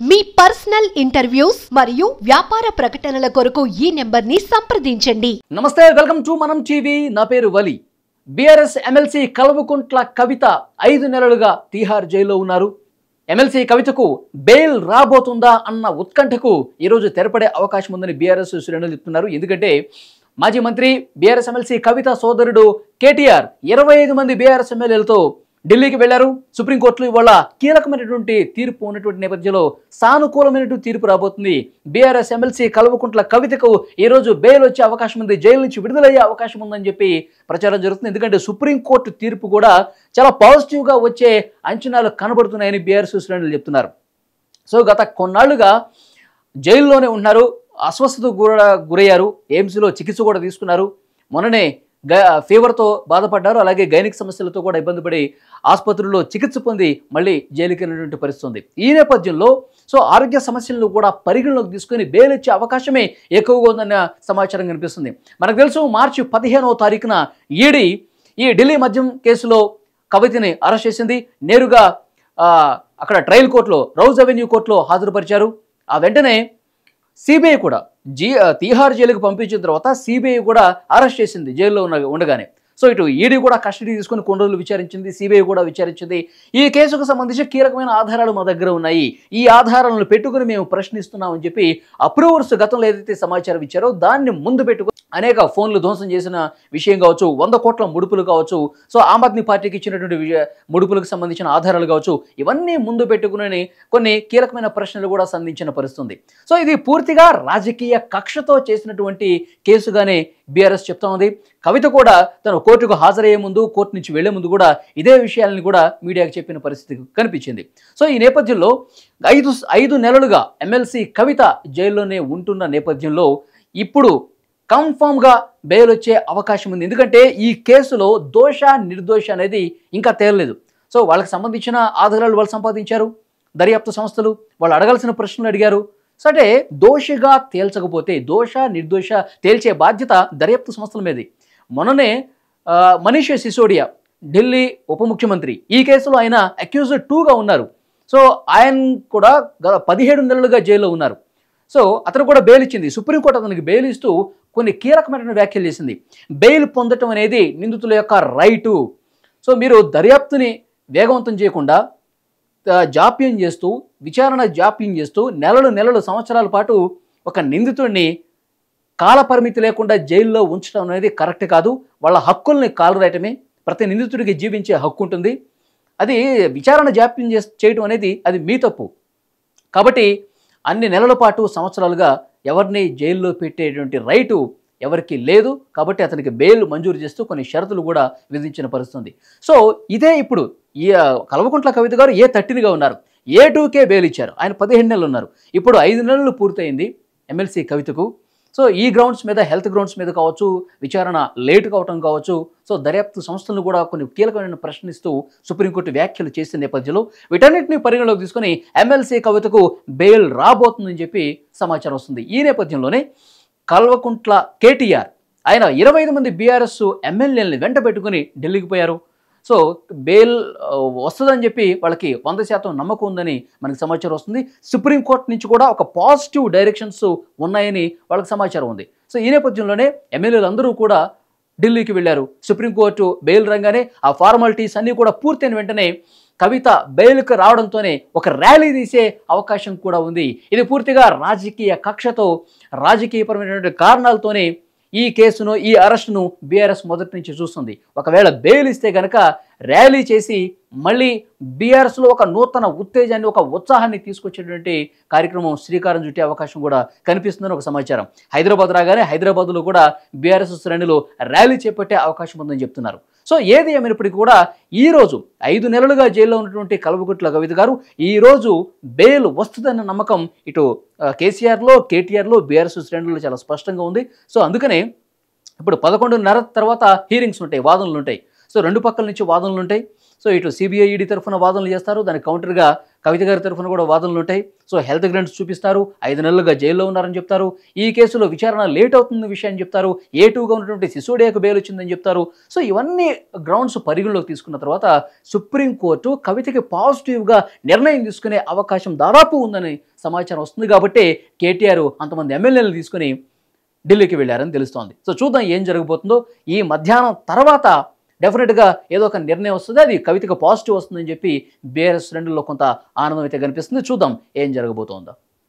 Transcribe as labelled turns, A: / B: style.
A: మీ personal interviews మరియు వ్యాపార ప్రకటనల కొరకు ఈ నెంబర్ని సంప్రదించండి.
B: నమస్తే, వెల్కమ్ టు మనం టీవీ. నా పేరు వలి. బీఆర్ఎస్ ఎమ్మెల్సీ కల్వకుంట్ల కవిత 5 నెలలుగా తీహార్ జైల్లో ఉన్నారు. ఎమ్మెల్సీ కవితకు బెయిల్ రాబోతుందా అన్న ఉత్కంఠకు ఈరోజు తెరపడే అవకాశం ఉందని బీఆర్ఎస్ శ్రేణులు చెప్తున్నారు. ఎందుకంటే మాజీ మంత్రి బీఆర్ఎస్ ఎమ్మెల్సీ కవిత సోదరుడు కేటీఆర్ 25 మంది బీఆర్ఎస్ ఎమ్మెల్యేలతో ఢిల్లీకి వెళ్లారు. సుప్రీంకోర్టులో ఇవాళ కీలకమైనటువంటి తీర్పు ఉన్నటువంటి నేపథ్యంలో సానుకూలమైనటువంటి తీర్పు రాబోతుంది. బీఆర్ఎస్ ఎమ్మెల్సీ కల్వకుంట్ల కవితకు ఈరోజు బెయిల్ వచ్చే అవకాశం ఉంది, జైలు నుంచి విడుదలయ్యే అవకాశం ఉందని చెప్పి ప్రచారం జరుగుతుంది. ఎందుకంటే సుప్రీంకోర్టు తీర్పు కూడా చాలా పాజిటివ్గా వచ్చే అంచనాలు కనబడుతున్నాయని బీఆర్ఎస్ శ్రేణులు చెప్తున్నారు. సో గత కొన్నాళ్లుగా జైల్లోనే ఉన్నారు, అస్వస్థతకు గురయ్యారు, ఎయిమ్స్లో చికిత్స కూడా తీసుకున్నారు. మొన్ననే ఫీవర్తో బాధపడ్డారు, అలాగే గైనిక్ సమస్యలతో కూడా ఇబ్బంది పడి ఆసుపత్రుల్లో చికిత్స పొంది మళ్ళీ జైలుకి వెళ్ళినటువంటి పరిస్థితి ఉంది. ఈ నేపథ్యంలో ఆరోగ్య సమస్యలను కూడా పరిగణలోకి తీసుకుని బెయిల్ ఇచ్చే అవకాశమే ఎక్కువగా ఉందన్న సమాచారం కనిపిస్తుంది. మనకు తెలుసు, మార్చి 15వ తారీఖున ఈడీ ఈ ఢిల్లీ మద్యం కేసులో కవితని అరెస్ట్ చేసింది. నేరుగా అక్కడ ట్రయల్ కోర్టులో, రౌజ్ అవెన్యూ కోర్టులో హాజరుపరిచారు. ఆ వెంటనే సిబిఐ కూడా తీహార్ జైలుకు పంపించిన తర్వాత సిబిఐ కూడా అరెస్ట్ చేసింది జైల్లో ఉండగానే. సో ఇటు ఈడీ కూడా కస్టడీ తీసుకుని కొన్ని రోజులు విచారించింది, సిబిఐ కూడా విచారించింది. ఈ కేసుకు సంబంధించి కీలకమైన ఆధారాలు మా దగ్గర ఉన్నాయి, ఈ ఆధారాలను పెట్టుకుని మేము ప్రశ్నిస్తున్నామని చెప్పి అప్రూవర్స్ గతంలో ఏదైతే సమాచారం ఇచ్చారో దాన్ని ముందు పెట్టుకుని అనేక ఫోన్లు ధ్వంసం చేసిన విషయం కావచ్చు, 100 కోట్ల ముడుపులు కావచ్చు, సో ఆమ్ ఆద్మీ పార్టీకి ఇచ్చినటువంటి ముడుపులకు సంబంధించిన ఆధారాలు కావచ్చు, ఇవన్నీ ముందు పెట్టుకుని కొన్ని కీలకమైన ప్రశ్నలు కూడా సంధించిన పరిస్థితుంది. సో ఇది పూర్తిగా రాజకీయ కక్షతో చేసినటువంటి కేసుగానే బీఆర్ఎస్ చెప్తా ఉంది. కవిత కూడా తను కోర్టుకు హాజరయ్యే ముందు, కోర్టు నుంచి వెళ్లే ముందు కూడా ఇదే విషయాలను కూడా మీడియాకు చెప్పిన పరిస్థితి కనిపించింది. సో ఈ నేపథ్యంలో 5 నెలలుగా ఎమ్మెల్సీ కవిత జైల్లోనే ఉంటున్న నేపథ్యంలో ఇప్పుడు కన్ఫామ్గా బెయిల్ వచ్చే అవకాశం ఉంది. ఎందుకంటే ఈ కేసులో దోష నిర్దోష అనేది ఇంకా తేలలేదు. సో వాళ్ళకి సంబంధించిన ఆధారాలు వాళ్ళు సంపాదించారు, దర్యాప్తు సంస్థలు వాళ్ళు అడగాల్సిన ప్రశ్నలు అడిగారు. సో అంటే దోషిగా తేల్చకపోతే దోష నిర్దోష తేల్చే బాధ్యత దర్యాప్తు సంస్థల మీదే. మొన్ననే మనీష్ సిసోడియా, ఢిల్లీ ఉప ముఖ్యమంత్రి, ఈ కేసులో ఆయన అక్యూజ్డ్ 2గా ఉన్నారు. సో ఆయన కూడా 17 నెలలుగా జైల్లో ఉన్నారు. సో అతను కూడా బెయిల్ ఇచ్చింది. సుప్రీంకోర్టు అతనికి బెయిల్ ఇస్తూ కొన్ని కీలకమైన వ్యాఖ్యలు చేసింది. బెయిల్ పొందటం అనేది నిందితుల యొక్క రైటు. సో మీరు దర్యాప్తుని వేగవంతం చేయకుండా జాప్యం చేస్తూ, విచారణ జాప్యం చేస్తూ నెలలు సంవత్సరాల పాటు ఒక నిందితుడిని కాలపరిమితి లేకుండా జైల్లో ఉంచడం అనేది కరెక్ట్ కాదు. వాళ్ళ హక్కుల్ని కాలరాయటమే. ప్రతి నిందితుడికి జీవించే హక్కు ఉంటుంది. అది విచారణ జాప్యం చేయటం అనేది అది మీ తప్పు. కాబట్టి అన్ని నెలల పాటు, సంవత్సరాలుగా ఎవరిని జైల్లో పెట్టేటువంటి రైటు ఎవరికి లేదు. కాబట్టి అతనికి బెయిల్ మంజూరు చేస్తూ కొన్ని షరతులు కూడా విధించిన పరిస్థితుంది. సో ఇదే ఇప్పుడు ఈ కల్వకుంట్ల కవిత గారు A13గా ఉన్నారు, A2కే బెయిల్ ఇచ్చారు. ఆయన 15 నెలలు ఉన్నారు. ఇప్పుడు 5 నెలలు పూర్తయింది ఎమ్మెల్సీ కవితకు. సో ఈ గ్రౌండ్స్ మీద, హెల్త్ గ్రౌండ్స్ మీద కావచ్చు, విచారణ లేట్ కావటం కావచ్చు, సో దర్యాప్తు సంస్థలను కూడా కొన్ని కీలకమైన ప్రశ్నిస్తూ సుప్రీంకోర్టు వ్యాఖ్యలు చేసిన నేపథ్యంలో వీటన్నిటిని పరిగణలోకి తీసుకుని ఎమ్మెల్సీ కవితకు బెయిల్ రాబోతుందని చెప్పి సమాచారం వస్తుంది. ఈ నేపథ్యంలోనే కల్వకుంట్ల కేటీఆర్ ఆయన 25 మంది బీఆర్ఎస్ ఎమ్మెల్యేలని వెంట పెట్టుకుని ఢిల్లీకి పోయారు. సో బెయిల్ వస్తుందని చెప్పి వాళ్ళకి 100% నమ్మకం ఉందని మనకు సమాచారం వస్తుంది. సుప్రీంకోర్టు నుంచి కూడా ఒక పాజిటివ్ డైరెక్షన్స్ ఉన్నాయని వాళ్ళకి సమాచారం ఉంది. సో ఈ నేపథ్యంలోనే ఎమ్మెల్యేలు అందరూ కూడా ఢిల్లీకి వెళ్ళారు. సుప్రీంకోర్టు బెయిల్ రంగానే ఆ ఫార్మాలిటీస్ అన్నీ కూడా పూర్తయిన వెంటనే కవిత బెయిల్కి రావడంతోనే ఒక ర్యాలీ తీసే అవకాశం కూడా ఉంది. ఇది పూర్తిగా రాజకీయ కక్షతో, రాజకీయపరమైనటువంటి కారణాలతోనే ఈ కేసును, ఈ అరెస్టును బీఆర్ఎస్ మొదటి నుంచి చూస్తుంది. ఒకవేళ బెయిల్ ఇస్తే కనుక ర్యాలీ చేసి మళ్ళీ బీఆర్ఎస్లో ఒక నూతన ఉత్తేజాన్ని, ఒక ఉత్సాహాన్ని తీసుకొచ్చేటువంటి కార్యక్రమం శ్రీకారం చుట్టే అవకాశం కూడా కనిపిస్తుందని ఒక సమాచారం. హైదరాబాద్ రాగానే హైదరాబాద్లో కూడా బీఆర్ఎస్ శ్రేణులు ర్యాలీ చేపట్టే అవకాశం ఉందని చెప్తున్నారు. సో ఏది ఏమైనప్పటికీ కూడా ఈరోజు 5 నెలలుగా జైల్లో ఉన్నటువంటి కల్వకుంట్ల కవిత గారు ఈరోజు బెయిల్ వస్తుందన్న నమ్మకం ఇటు కేసీఆర్లో, కేటీఆర్లో, బీఆర్ఎస్ శ్రేణుల్లో చాలా స్పష్టంగా ఉంది. సో అందుకనే ఇప్పుడు 11:30 తర్వాత హీరింగ్స్ ఉంటాయి, వాదనలు ఉంటాయి. సో 2 పక్కల నుంచి వాదనలు ఉంటాయి. సో ఇటు సిబిఐ, ఈడీ తరఫున వాదనలు చేస్తారు, దానికి కౌంటర్గా కవిత గారి తరఫున కూడా వాదనలు ఉంటాయి. సో హెల్త్ గ్రాంట్స్ చూపిస్తారు, 5 నెలలుగా జైల్లో ఉన్నారని చెప్తారు. ఈ కేసులో విచారణ లేట్ అవుతున్న విషయాన్ని చెప్తారు. A2గా ఉన్నటువంటి సిసోడియాకు బెయిల్ వచ్చిందని చెప్తారు. సో ఇవన్నీ గ్రౌండ్స్ పరిగణలోకి తీసుకున్న తర్వాత సుప్రీంకోర్టు కవితకి పాజిటివ్గా నిర్ణయం తీసుకునే అవకాశం దాదాపు ఉందని సమాచారం వస్తుంది. కాబట్టి కేటీఆర్ అంతమంది ఎమ్మెల్యేలు తీసుకుని ఢిల్లీకి వెళ్ళారని తెలుస్తోంది. సో చూద్దాం ఏం జరగబోతుందో. ఈ మధ్యాహ్నం తర్వాత డెఫినెట్గా ఏదో ఒక నిర్ణయం వస్తుంది, అది కవితకు పాజిటివ్ వస్తుందని చెప్పి బీఆర్ఎస్ శ్రేణుల్లో కొంత ఆనందం అయితే కనిపిస్తుంది. చూద్దాం ఏం జరగబోతోందో.